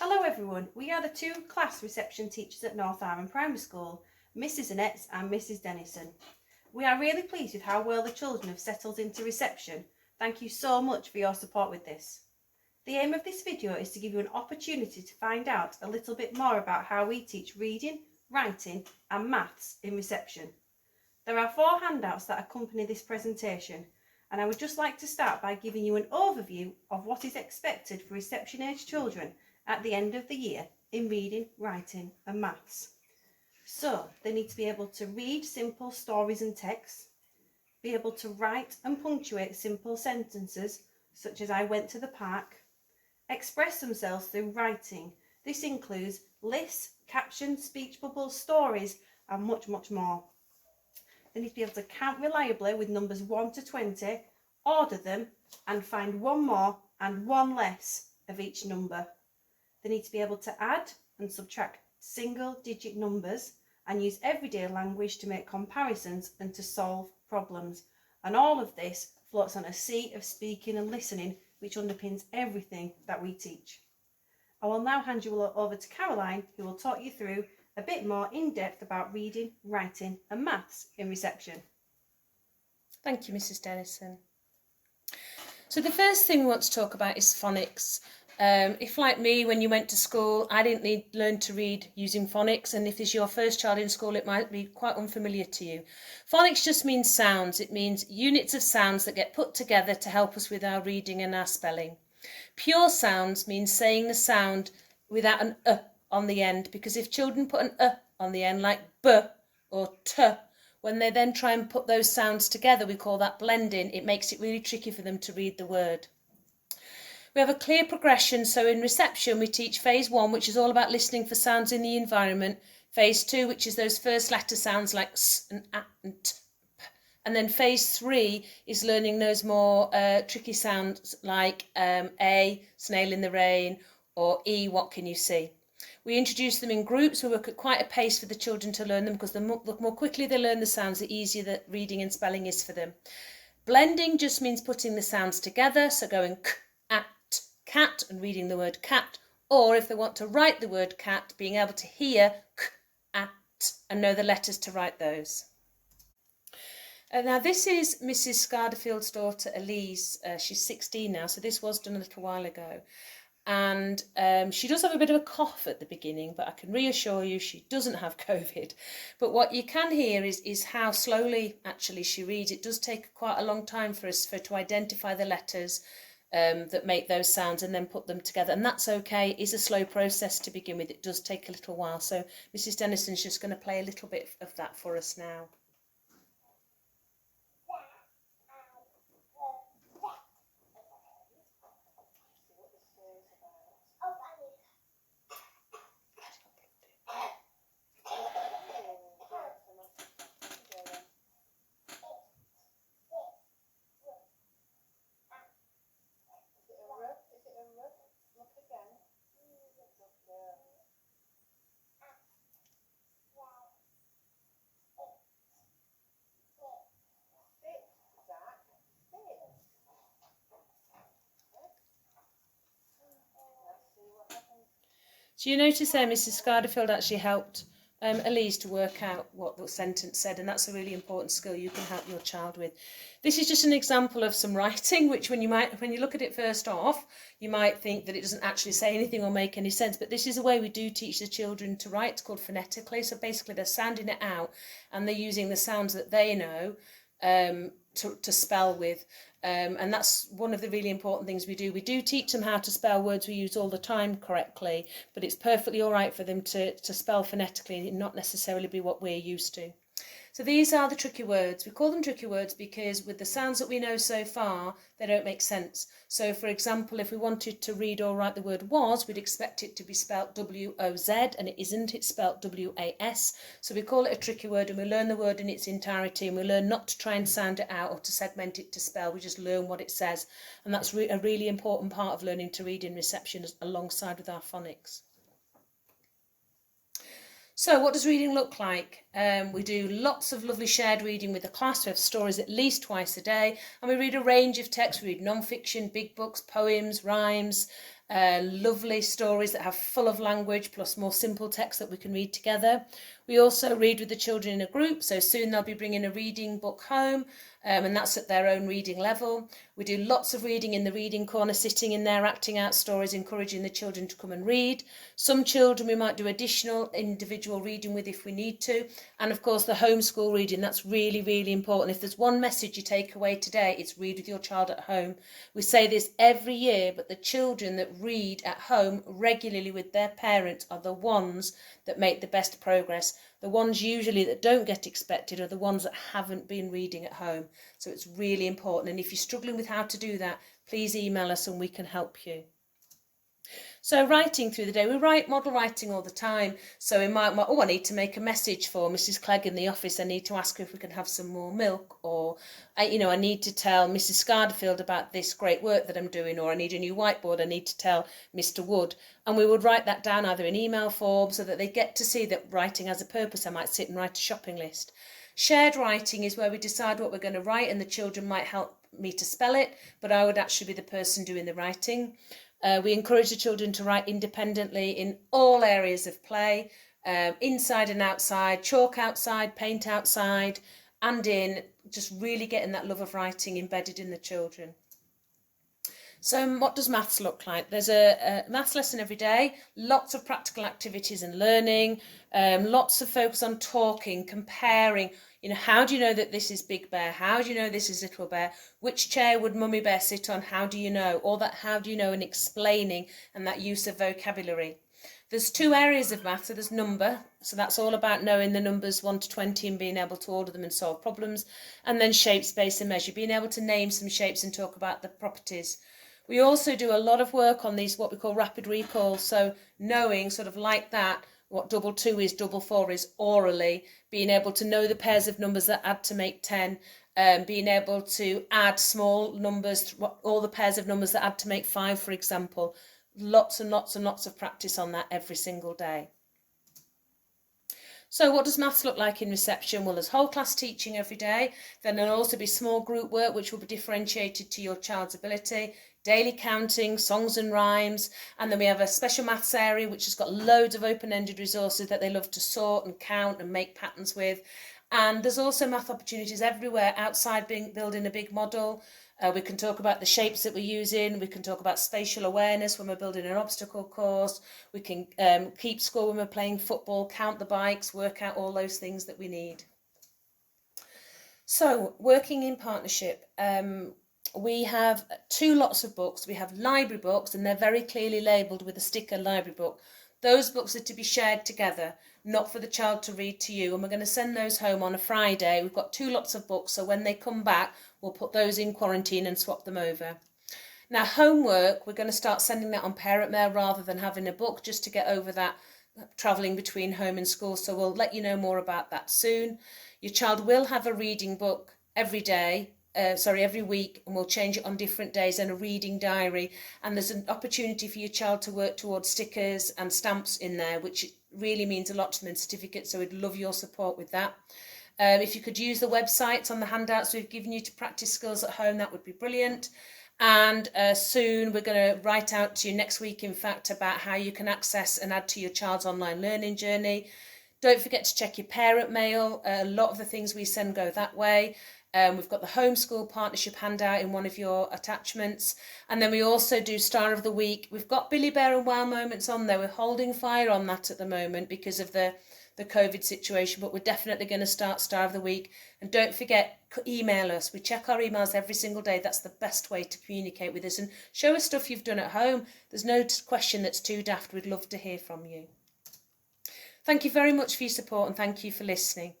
Hello everyone, we are the two class reception teachers at Northowram Primary School, Mrs Annetts and Mrs Dennison. We are really pleased with how well the children have settled into reception. Thank you so much for your support with this. The aim of this video is to give you an opportunity to find out a little bit more about how we teach reading, writing and maths in reception. There are 4 handouts that accompany this presentation, and I would just like to start by giving you an overview of what is expected for reception age children at the end of the year in reading, writing and maths. So they need to be able to read simple stories and texts, be able to write and punctuate simple sentences such as I went to the park, express themselves through writing. This includes lists, captions, speech bubbles, stories and much more. They need to be able to count reliably with numbers 1 to 20, order them and find one more and one less of each number. They need to be able to add and subtract single-digit numbers and use everyday language to make comparisons and to solve problems. And all of this floats on a sea of speaking and listening, which underpins everything that we teach. I will now hand you over to Caroline, who will talk you through a bit more in depth about reading, writing and maths in reception. Thank you, Mrs Dennison. So the first thing we want to talk about is phonics. If, like me, when you went to school, I didn't learn to read using phonics, and if it's your first child in school, it might be quite unfamiliar to you. Phonics just means sounds. It means units of sounds that get put together to help us with our reading and our spelling. Pure sounds means saying the sound without an on the end, because if children put an on the end, like b or t, when they then try and put those sounds together, we call that blending. It makes it really tricky for them to read the word. We have a clear progression, so in reception we teach phase 1, which is all about listening for sounds in the environment, phase 2, which is those first letter sounds like s and a and t, and then phase 3 is learning those more tricky sounds like A, snail in the rain, or E, what can you see. We introduce them in groups. We work at quite a pace for the children to learn them, because the more quickly they learn the sounds, the easier the reading and spelling is for them. Blending just means putting the sounds together, so going k, at, cat and reading the word cat, or if they want to write the word cat, being able to hear k, at and know the letters to write those. Now this is Mrs Scardafield's daughter Elise. She's 16 now, so this was done a little while ago. And she does have a bit of a cough at the beginning, but I can reassure you she doesn't have COVID. But what you can hear is how slowly actually she reads. It does take quite a long time for us to identify the letters that make those sounds and then put them together, and that's okay. It is a slow process to begin with. It does take a little while, so Mrs Dennison's just going to play a little bit of that for us now. So you notice there Mrs Scardafield actually helped Elise to work out what the sentence said, and that's a really important skill you can help your child with. This is just an example of some writing, which when you look at it first off, you might think that it doesn't actually say anything or make any sense, but this is a way we do teach the children to write. It's called phonetically, so basically they're sounding it out and they're using the sounds that they know to spell with. And that's one of the really important things we do. We do teach them how to spell words we use all the time correctly, but it's perfectly all right for them to spell phonetically and not necessarily be what we're used to. So these are the tricky words. We call them tricky words because with the sounds that we know so far, they don't make sense. So for example, if we wanted to read or write the word was, we'd expect it to be spelt W-O-Z, and it isn't, it's spelt W-A-S. So we call it a tricky word, and we learn the word in its entirety, and we learn not to try and sound it out or to segment it to spell. We just learn what it says. And that's a really important part of learning to read in reception alongside with our phonics. So what does reading look like? We do lots of lovely shared reading with the class. We have stories at least twice a day, and we read a range of texts. We read non-fiction, big books, poems, rhymes, lovely stories that have full of language plus more simple text that we can read together. We also read with the children in a group, so soon they'll be bringing a reading book home, and that's at their own reading level. We do lots of reading in the reading corner, sitting in there, acting out stories, encouraging the children to come and read. Some children we might do additional individual reading with if we need to, and of course the homeschool reading, that's really, really important. If there's one message you take away today, it's read with your child at home. We say this every year, but the children that read at home regularly with their parents are the ones that make the best progress. The ones usually that don't get expected are the ones that haven't been reading at home. So it's really important. And if you're struggling with how to do that, please email us and we can help you. So writing through the day, we write model writing all the time. So we might, I need to make a message for Mrs. Clegg in the office. I need to ask her if we can have some more milk, or, I need to tell Mrs. Scarderfield about this great work that I'm doing, or I need a new whiteboard. I need to tell Mr. Wood. And we would write that down either in email form so that they get to see that writing has a purpose. I might sit and write a shopping list. Shared writing is where we decide what we're going to write and the children might help me to spell it, but I would actually be the person doing the writing. We encourage the children to write independently in all areas of play, inside and outside, chalk outside, paint outside, and in just really getting that love of writing embedded in the children. So what does maths look like? There's a maths lesson every day, lots of practical activities and learning, lots of focus on talking, comparing. How do you know that this is Big Bear? How do you know this is Little Bear? Which chair would Mummy Bear sit on? How do you know? All that how do you know, and explaining, and that use of vocabulary. There's two areas of maths. So there's number, so that's all about knowing the numbers 1 to 20 and being able to order them and solve problems. And then shape, space and measure, being able to name some shapes and talk about the properties. We also do a lot of work on these, what we call rapid recall. So knowing sort of like that, what double 2 is, double 4 is orally, being able to know the pairs of numbers that add to make 10, being able to add small numbers, all the pairs of numbers that add to make 5, for example. Lots and lots and lots of practice on that every single day. So what does maths look like in reception? Well, there's whole class teaching every day. Then there'll also be small group work, which will be differentiated to your child's ability. Daily counting, songs and rhymes, and then we have a special maths area which has got loads of open-ended resources that they love to sort and count and make patterns with. And there's also math opportunities everywhere outside building a big model. We can talk about the shapes that we're using. We can talk about spatial awareness when we're building an obstacle course. We can keep score when we're playing football, count the bikes, work out all those things that we need. So working in partnership. We have 2 lots of books. We have library books, and they're very clearly labelled with a sticker library book. Those books are to be shared together, not for the child to read to you. And we're going to send those home on a Friday. We've got 2 lots of books, so when they come back, we'll put those in quarantine and swap them over. Now, homework, we're going to start sending that on parent mail rather than having a book, just to get over that travelling between home and school. So we'll let you know more about that soon. Your child will have a reading book every day. Every week, and we'll change it on different days, and a reading diary. And there's an opportunity for your child to work towards stickers and stamps in there, which really means a lot to them, and certificates. So we'd love your support with that. If you could use the websites on the handouts we've given you to practice skills at home, that would be brilliant. And soon we're going to write out to you next week, in fact, about how you can access and add to your child's online learning journey. Don't forget to check your parent mail. A lot of the things we send go that way. We've got the homeschool partnership handout in one of your attachments, and then we also do Star of the Week. We've got Billy Bear and Wow Moments on there. We're holding fire on that at the moment because of the COVID situation, but we're definitely going to start Star of the Week. And don't forget, email us. We check our emails every single day. That's the best way to communicate with us, and show us stuff you've done at home. There's no question that's too daft. We'd love to hear from you. Thank you very much for your support, and thank you for listening.